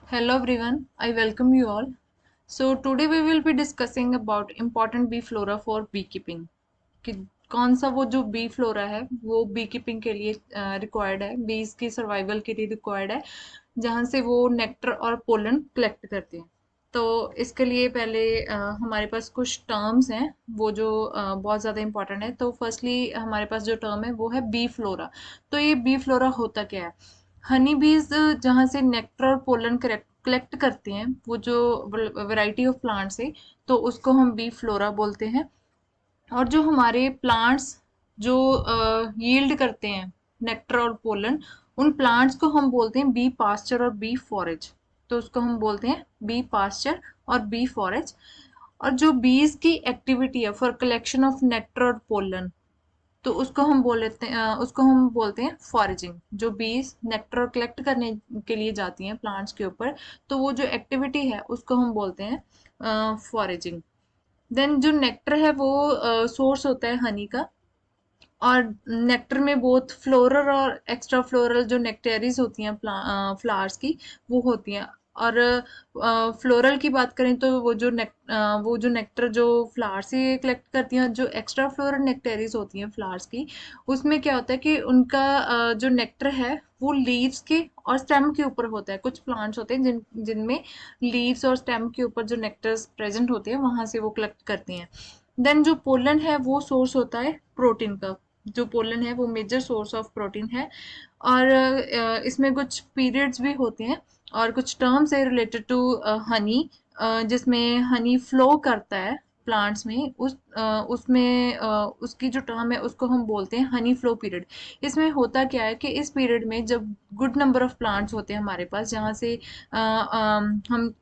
Hello everyone, I welcome you all. So today we will be discussing about important bee flora for beekeeping. कि कौन सा वो जो B flora है वो बी कीपिंग के लिए रिक्वायर्ड है, बीज की सर्वाइवल के लिए रिक्वायर्ड है, जहाँ से वो नेक्टर और पोलन कलेक्ट करते हैं। तो इसके लिए पहले हमारे पास कुछ टर्म्स हैं वो जो बहुत ज़्यादा इंपॉर्टेंट है। तो फर्स्टली हमारे पास जो टर्म है वो है बी फ्लोरा। तो ये बी फ्लोरा होता क्या है? हनी बीज जहाँ से नेक्टर और पोलन कलेक्ट करते हैं, वो जो वैरायटी ऑफ प्लांट्स है, तो उसको हम बी फ्लोरा बोलते हैं। और जो हमारे प्लांट्स जो यील्ड करते हैं नेक्टर और पोलन, उन प्लांट्स को हम बोलते हैं बी पास्चर और बी फॉरेज। तो उसको हम बोलते हैं बी पास्चर और बी फॉरेज। और जो बीज की एक्टिविटी है फॉर कलेक्शन ऑफ नेक्टर और पोलन, तो उसको हम बोलते हैं फॉरेजिंग। जो बीज नेक्टर और कलेक्ट करने के लिए जाती हैं प्लांट्स के ऊपर, तो वो जो एक्टिविटी है उसको हम बोलते हैं फॉरेजिंग। देन जो नेक्टर है वो सोर्स होता है हनी का। और नेक्टर में बोथ फ्लोरल और एक्स्ट्रा फ्लोरल जो नेक्टेरीज होती हैं फ्लावर्स की, वो होती हैं। और फ्लोरल की बात करें तो वो जो नेक्टर जो फ्लावर से कलेक्ट करती हैं, जो एक्स्ट्रा फ्लोरल नेक्टेरीज होती हैं फ्लावर्स की, उसमें क्या होता है कि उनका जो नेक्टर है वो लीव्स के और स्टेम के ऊपर होता है। कुछ प्लांट्स होते हैं जिनमें लीव्स और स्टेम के ऊपर जो नेक्टर्स प्रेजेंट होते हैं वहां से वो कलेक्ट करती हैं। देन जो पोलन है वो सोर्स होता है प्रोटीन का। जो पोलन है वो मेजर सोर्स ऑफ प्रोटीन है। और इसमें कुछ पीरियड्स भी होते हैं और कुछ टर्म्स है रिलेटेड टू हनी, जिसमें हनी फ्लो करता है प्लांट्स में। उसमें उसकी जो टर्म है उसको हम बोलते हैं हनी फ्लो पीरियड। इसमें होता क्या है कि इस पीरियड में जब गुड नंबर ऑफ प्लांट्स होते हैं हमारे पास, जहाँ से हम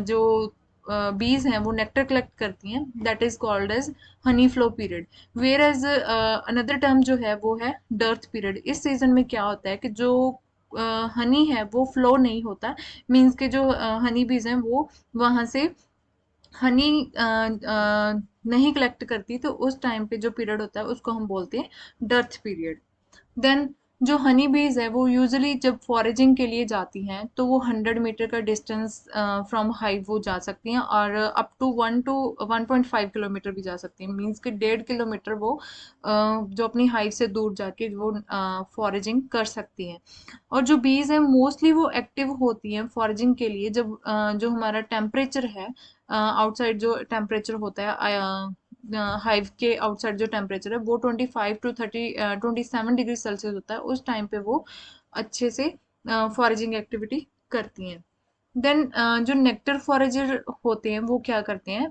जो बीज हैं वो नेक्टर कलेक्ट करती हैं, that is called as honey flow period. Whereas another term जो है वो है डर्थ पीरियड। इस सीजन में क्या होता है कि जो हनी है वो फ्लो नहीं होता, मीन्स के जो हनी बीज हैं वो वहां से हनी नहीं कलेक्ट करती। तो उस टाइम पे जो पीरियड होता है उसको हम बोलते हैं डर्थ पीरियड। देन जो हनी बीज है वो यूजुअली जब फॉरेजिंग के लिए जाती हैं तो वो 100 मीटर का डिस्टेंस फ्रॉम हाइव वो जा सकती हैं, और अप टू 1 to 1.5 किलोमीटर भी जा सकती हैं। मीन्स कि 1.5 किलोमीटर वो जो अपनी हाइव से दूर जाके वो फॉरेजिंग कर सकती हैं। और जो बीज है मोस्टली वो एक्टिव होती हैं फॉरेजिंग के लिए जब जो हमारा टेम्परेचर है आउटसाइड, जो टेम्परेचर होता है हाइव के आउटसाइड, जो टेम्परेचर है वो 25 to 27 डिग्री सेल्सियस होता है। उस टाइम पे वो अच्छे से फॉरेजिंग एक्टिविटी करती हैं। देन जो नेक्टर फॉरेजर होते हैं वो क्या करते हैं?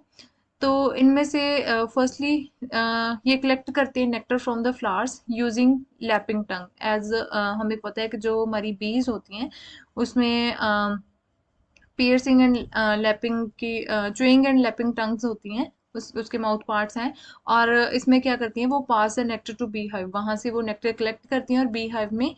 तो इनमें से फर्स्टली ये कलेक्ट करते हैं nectar from the flowers using lapping tongue. As हमें पता है कि जो हमारी बीज होती हैं उसमें पियर्सिंग एंड लैपिंग की, च्यूइंग एंड लैपिंग टंग्स होती हैं, उसके माउथ पार्ट्स हैं। और इसमें क्या करती हैं, वो पास है नेक्टर टू बी हाइव, वहां से वो नेक्टर कलेक्ट करती हैं और बी हाइव में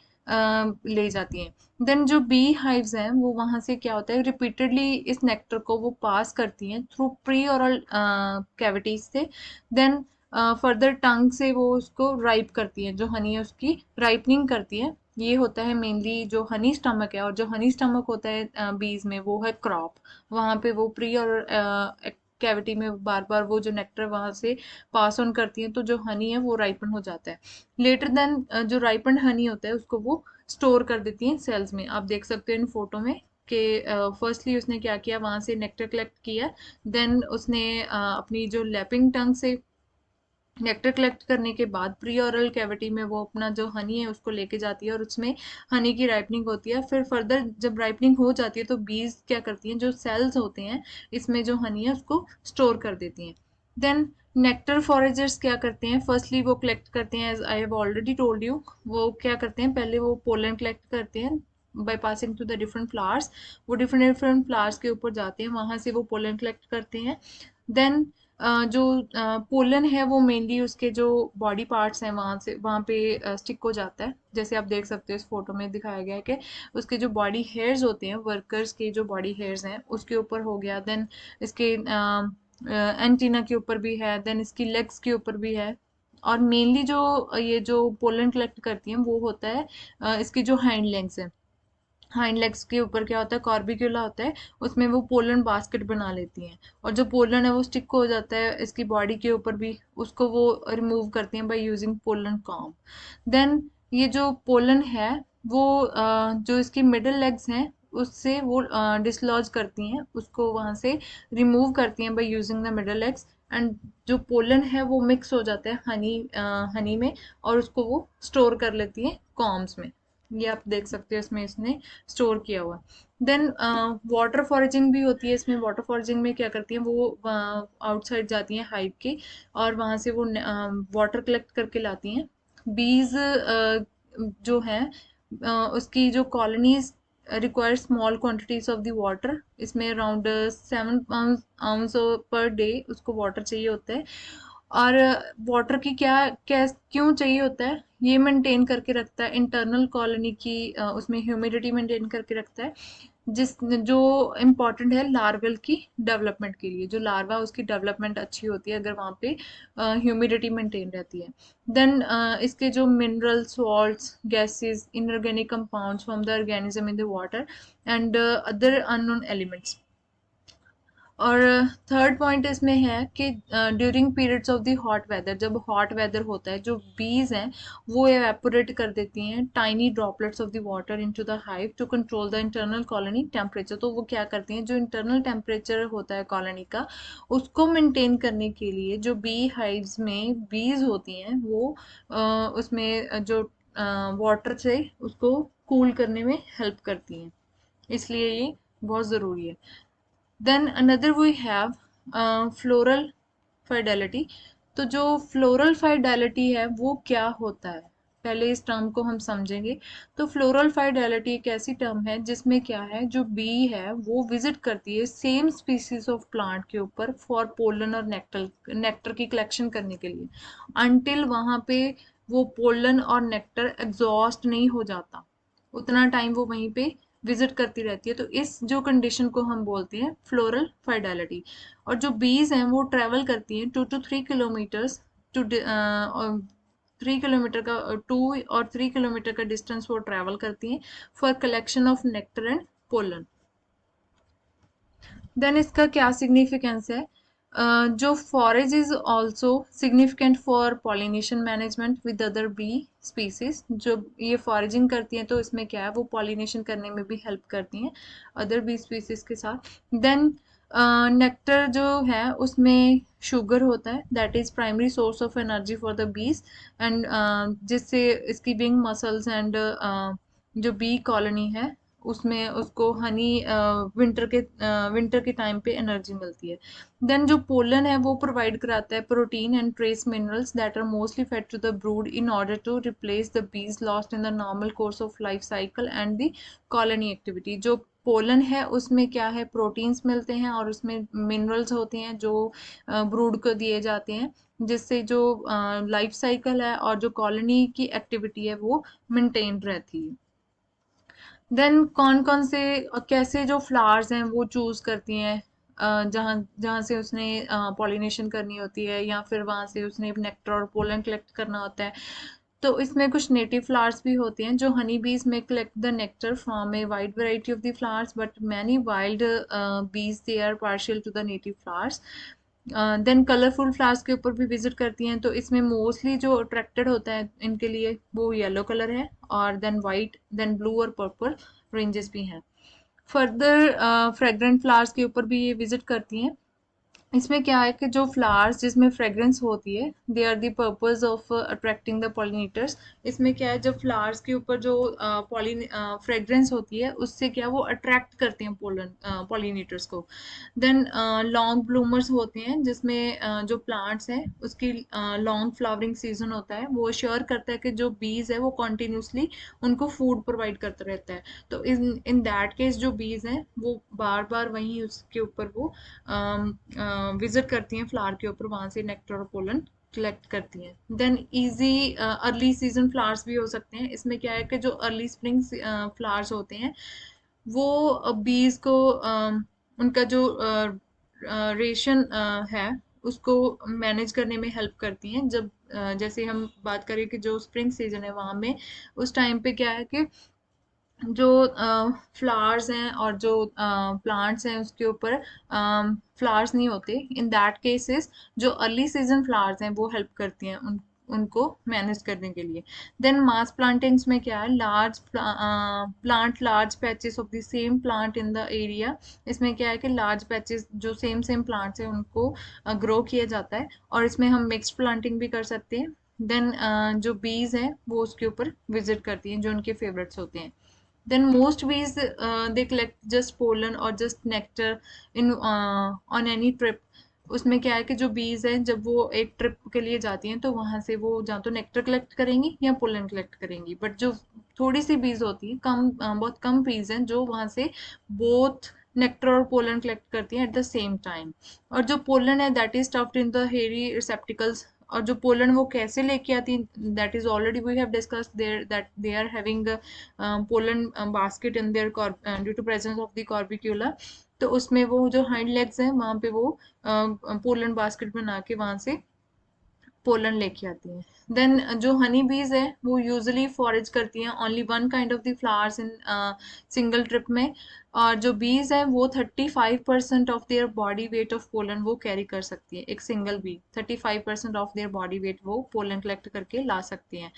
ले जाती हैं। देन जो बी हाइव्स हैं वो वहां से क्या होता है, रिपीटेडली इस नेक्टर को वो पास करती हैं थ्रू प्री ऑरल कैविटीज से। देन फर्दर टंग से वो उसको राइप करती हैं, जो हनी है उसकी राइपनिंग करती है। ये होता है मेनली जो हनी स्टमक है। और जो हनी स्टमक होता है बीज में वो है क्रॉप। वहां पे वो प्री और कैविटी में बार बार वो जो नेक्टर वहां से पास ऑन करती है, तो जो हनी है वो राइपन हो जाता है। लेटर देन जो राइपन हनी होता है उसको वो स्टोर कर देती हैं सेल्स में। आप देख सकते हो इन फोटो में कि फर्स्टली उसने क्या किया, वहां से नेक्टर कलेक्ट किया। देन उसने अपनी जो लैपिंग टंग से नेक्टर कलेक्ट करने के बाद प्री ऑरल कैविटी में वो अपना जो हनी है उसको लेके जाती है और उसमें हनी की राइपनिंग होती है। फिर फर्दर जब राइपनिंग हो जाती है तो बीज क्या करती हैं, जो सेल्स होते हैं इसमें जो हनी है उसको स्टोर कर देती हैं। देन नेक्टर फॉरेजर्स क्या करते हैं, फर्स्टली वो कलेक्ट करते हैं, as I have already told you. वो क्या करते हैं, पहले वो पोलन कलेक्ट करते हैं by passing to the different flowers. वो डिफरेंट डिफरेंट फ्लावर्स के ऊपर जाते हैं, वहां से वो पोलन कलेक्ट करते हैं। देन जो पोलन है वो मेनली उसके जो बॉडी पार्ट्स हैं वहां पे स्टिक हो जाता है। जैसे आप देख सकते हो इस फोटो में दिखाया गया है कि उसके जो बॉडी हेयर्स होते हैं, वर्कर्स के जो बॉडी हेयर्स हैं उसके ऊपर हो गया। देन इसके एंटीना के ऊपर भी है, देन इसकी लेग्स के ऊपर भी है। और मेनली जो ये जो पोलन कलेक्ट करती हैं वो होता है इसकी जो हाइंड लेग्स है, हाइंड लेग्स के ऊपर क्या होता है, कॉर्बिक्यूला होता है, उसमें वो पोलन बास्केट बना लेती हैं, और जो पोलन है वो स्टिक हो जाता है इसकी बॉडी के ऊपर भी, उसको वो रिमूव करती हैं by using pollen comb. Then ये जो पोलन है वो जो इसकी मिडल लेग्स हैं उससे वो डिसलॉज करती हैं, उसको वहां से रिमूव करती हैं by using the middle legs, and जो पोलन है वो मिक्स हो जाता है हनी में, और उसको वो स्टोर कर लेती हैं कॉम्स में। ये आप देख सकते हो इसमें इसने स्टोर किया हुआ। देन वाटर फॉरेजिंग भी होती है इसमें। वाटर फॉरेजिंग में क्या करती हैं वो, आउटसाइड जाती हैं हाइव के, और वहां से वो वाटर कलेक्ट करके लाती हैं। बीज जो है उसकी जो colonies require small quantities of the water, इसमें अराउंड 7 आउंस पर डे उसको वाटर चाहिए होता है। और वाटर की क्या क्या क्यों चाहिए होता है, ये मेंटेन करके रखता है इंटरनल कॉलोनी की, उसमें ह्यूमिडिटी मेंटेन करके रखता है, जिस जो इम्पोर्टेंट है लार्वल की डेवलपमेंट के लिए। जो लार्वा उसकी डेवलपमेंट अच्छी होती है अगर वहाँ पे ह्यूमिडिटी मेंटेन रहती है। देन इसके जो mineral salts, gases, inorganic compounds from the organism in the water and other unknown elements. और थर्ड पॉइंट इसमें है कि during periods of the hot weather, जब हॉट वेदर होता है जो बीज हैं वो एवेपोरेट कर देती हैं tiny droplets of the water into the hive to control the internal colony temperature. तो वो क्या करती हैं, जो इंटरनल टेम्परेचर होता है कॉलोनी का उसको मेंटेन करने के लिए जो बी हाइव्स में बीज होती हैं वो उसमें जो वाटर से उसको कूल करने में हेल्प करती हैं, इसलिए ये बहुत ज़रूरी है। Then another we have floral fidelity. तो जो फ्लोरल फाइडेलिटी है वो क्या होता है, पहले इस टर्म को हम समझेंगे। तो फ्लोरल फाइडेलिटी एक ऐसी टर्म है जिसमें क्या है, जो बी है वो विजिट करती है सेम स्पीसीज ऑफ प्लांट के ऊपर फॉर पोलन और नेक्टर, नेक्टर की कलेक्शन करने के लिए, अनटिल वहां पे वो पोलन और नेक्टर एग्जॉस्ट नहीं हो जाता, उतना टाइम वो वहीं पे विजिट करती रहती है। तो इस जो कंडीशन को हम बोलते हैं फ्लोरल फाइडेलिटी। और जो बीज हैं वो ट्रेवल करती हैं 2 to 3 किलोमीटर्स टू 3 किलोमीटर का 2 और 3 किलोमीटर का डिस्टेंस वो ट्रेवल करती हैं for collection of nectar and pollen. Then इसका क्या सिग्निफिकेंस है, जो forage is also significant for pollination management with other bee species. जो ये फॉरेजिंग करती हैं तो इसमें क्या है वो पॉलिनेशन करने में भी हेल्प करती हैं अदर बी स्पीसीज के साथ। देन नेक्टर जो है उसमें शुगर होता है, that is primary source of energy for the bees, and जिससे इसकी विंग मसल्स एंड जो बी कॉलोनी है उसमें उसको हनी विंटर के टाइम पे एनर्जी मिलती है। देन जो पोलन है वो प्रोवाइड कराता है protein and trace minerals that are mostly fed to the brood in order to replace the bees lost in the normal course of life cycle and the colony activity. जो pollen है उसमें क्या है, proteins मिलते हैं और उसमें minerals होते हैं जो ब्रूड को दिए जाते हैं, जिससे जो लाइफ साइकिल है और जो कॉलोनी की एक्टिविटी है वो मेंटेन रहती है। देन कौन कौन से और कैसे जो फ्लावर्स हैं वो चूज करती हैं, जहाँ जहाँ से उसने पॉलिनेशन करनी होती है या फिर वहां से उसने नेक्टर और पोलन कलेक्ट करना होता है। तो इसमें कुछ नेटिव फ्लावर्स भी होते हैं। जो honey bees may collect the nectar from a wide variety of the flowers, but many wild bees they are partial to the native flowers. Then colourful flowers के ऊपर भी विजिट करती हैं, तो इसमें मोस्टली जो अट्रैक्टेड होता है इनके लिए वो येलो कलर है, और देन वाइट, देन ब्लू और पर्पल रेंजेस भी हैं। फर्दर फ्रेग्रेंट फ्लावर्स के ऊपर भी ये विजिट करती हैं। इसमें क्या है कि जो फ्लावर्स जिसमें फ्रेग्रेंस होती है they are the purpose of attracting the pollinators. इसमें क्या है, जब फ्लावर्स के ऊपर जो पॉलिन फ्रेग्रेंस होती है उससे क्या वो अट्रैक्ट करते हैं पॉलिनेटर्स को। देन लॉन्ग ब्लूमर्स होते हैं जिसमें जो प्लांट्स हैं उसकी लॉन्ग फ्लावरिंग सीजन होता है, वो श्योर करता है कि जो बीज है वो कॉन्टिन्यूसली उनको फूड प्रोवाइड करता रहता है। तो इन इन दैट केस जो बीज हैं वो बार बार वहीं उसके ऊपर वो विजिट करती हैं फ्लावर के ऊपर, वहां से नेक्टर और पोलन कलेक्ट करती हैं। Then easy early season flowers भी हो सकते हैं। इसमें क्या है कि जो अर्ली स्प्रिंग फ्लावर्स होते हैं वो बीज को उनका जो रेशन है उसको मैनेज करने में हेल्प करती हैं। जब जैसे हम बात करें कि जो स्प्रिंग सीजन है वहां में उस टाइम पे क्या है कि जो फ्लावर्स हैं और जो प्लांट्स हैं उसके ऊपर फ्लावर्स नहीं होते, इन दैट केसेस जो अर्ली सीजन फ्लावर्स हैं वो हेल्प करती हैं उनको मैनेज करने के लिए। देन मास प्लांटिंग्स में क्या है, large plant large patches of the same plant in the area. इसमें क्या है कि लार्ज पैचेस जो सेम सेम प्लांट्स हैं उनको ग्रो किया जाता है, और इसमें हम मिक्स्ड प्लांटिंग भी कर सकते हैं। देन जो बीज हैं वो उसके ऊपर विजिट करती हैं जो उनके फेवरेट्स होते हैं। Then most bees they collect just pollen or just nectar in on any trip. उसमें क्या है कि जो बीज हैं जब वो एक ट्रिप के लिए जाती हैं तो वहां से वो या तो नेक्टर कलेक्ट करेंगी या पोलन कलेक्ट करेंगी, बट जो थोड़ी सी बीज होती है कम बहुत कम बीज हैं जो वहां से बोथ नेक्टर और पोलन कलेक्ट करती हैं एट द सेम टाइम। और जो पोलन है that is stuffed in the hairy receptacles. और जो पोलन वो कैसे लेके आती हैं, that is already we have discussed there that they are having pollen basket in there due to presence of the corbicula. तो उसमें वो जो हाइंड लेग्स हैं वहां पे वो पोलन बास्केट बना के वहां से पोलन लेके आती हैं। देन जो हनी बीज है वो यूजुअली फॉरेज करती हैं only one kind of the flowers in single trip में। और जो बीज है वो 35% of their body weight of pollen वो कैरी कर सकती है। एक single bee 35% of their body weight वो पोलन कलेक्ट करके ला सकती हैं।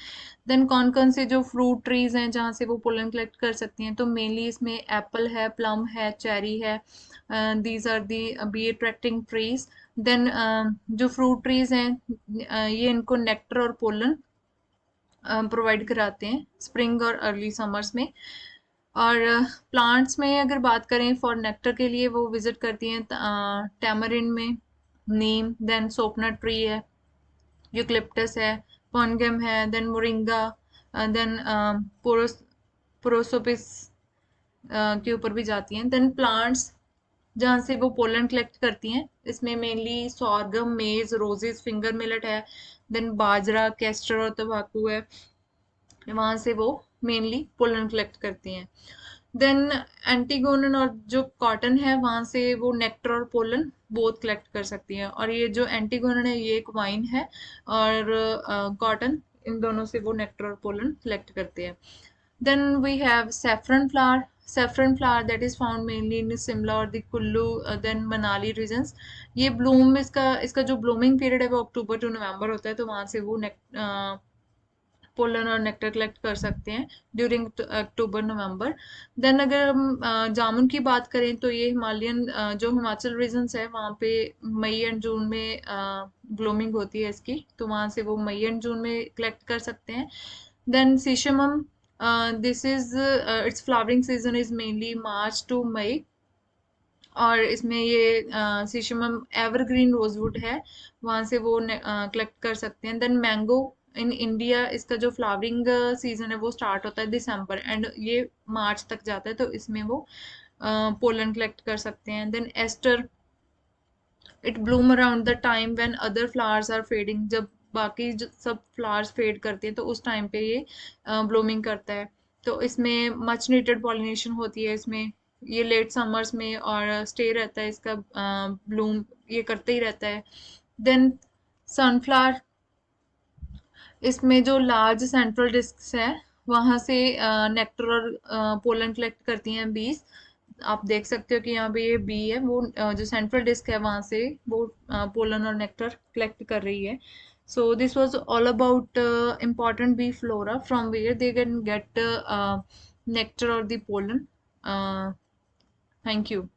देन कौन कौन से जो फ्रूट ट्रीज हैं जहाँ से वो पोलन कलेक्ट कर सकती हैं, तो मेनली इसमें एप्पल है, प्लम है, चेरी है। These are the bee attracting trees. Then जो फ्रूट ट्रीज हैं ये इनको नेक्टर और पोलन प्रोवाइड कराते हैं स्प्रिंग और अर्ली समर्स में। और प्लांट्स में अगर बात करें फॉर नेक्टर के लिए वो विजिट करती हैं टैमरिन में नीम, देन सोपनट ट्री है, यूक्लिप्टस है, पॉनगम है, देन मोरिंगा, देन पोरोसोपिस के ऊपर भी जाती हैं। देन प्लांट्स जहाँ से वो पोलन कलेक्ट करती हैं इसमें मेनली सॉर्गम, मेज, रोजेस, फिंगर मिलेट है, देन बाजरा, केस्टर और तंबाकू है। वहां से वो मेनली पोलन कलेक्ट करती हैं। देन एंटीगोनन और जो कॉटन है वहां से वो नेक्टर और पोलन बोथ कलेक्ट कर सकती हैं। और ये जो एंटीगोनन है ये एक वाइन है, और कॉटन, इन दोनों से वो नेक्टर और पोलन कलेक्ट करते हैं। Then we have saffron flower. Saffron flower that is found mainly in Simla or the Kullu, then Manali regions. ये bloom इसका इसका जो blooming period है वो अक्टूबर टू नवंबर होता है, तो वहां से वो पोलन और नेक्टर कलेक्ट कर सकते हैं ड्यूरिंग अक्टूबर नवंबर। देन अगर हम जामुन की बात करें तो ये हिमालयन जो हिमाचल रीजन्स है वहाँ पे मई एंड जून में ब्लूमिंग होती है इसकी, तो वहाँ से वो मई एंड जून में कलेक्ट कर सकते हैं। Then sesamum, this is its flowering season is mainly March to May, और इसमें ये सीशमम एवरग्रीन रोजवुड है, वहां से वो कलेक्ट कर सकते हैं। देन मैंगो इन इंडिया, इसका जो फ्लावरिंग सीजन है वो स्टार्ट होता है दिसंबर एंड ये मार्च तक जाता है, तो इसमें वो पोलन कलेक्ट कर सकते हैं। Then aster, it bloom around the time when other flowers are fading, जब बाकी सब फ्लावर्स फेड करते हैं तो उस टाइम पे ये ब्लूमिंग करता है। तो इसमें मच नीडेड पॉलिनेशन होती है इसमें, ये लेट समर्स में और स्टे रहता है इसका ब्लूम, ये करते ही रहता है। देन सनफ्लावर, इसमें जो लार्ज सेंट्रल डिस्क है वहां से नेक्टर और पोलन कलेक्ट करती हैं बीज। आप देख सकते हो कि यहाँ पे ये बी है वो जो सेंट्रल डिस्क है वहां से वो पोलन और नेक्टर कलेक्ट कर रही है। So this was all about important bee flora from where they can get nectar or the pollen. Thank you.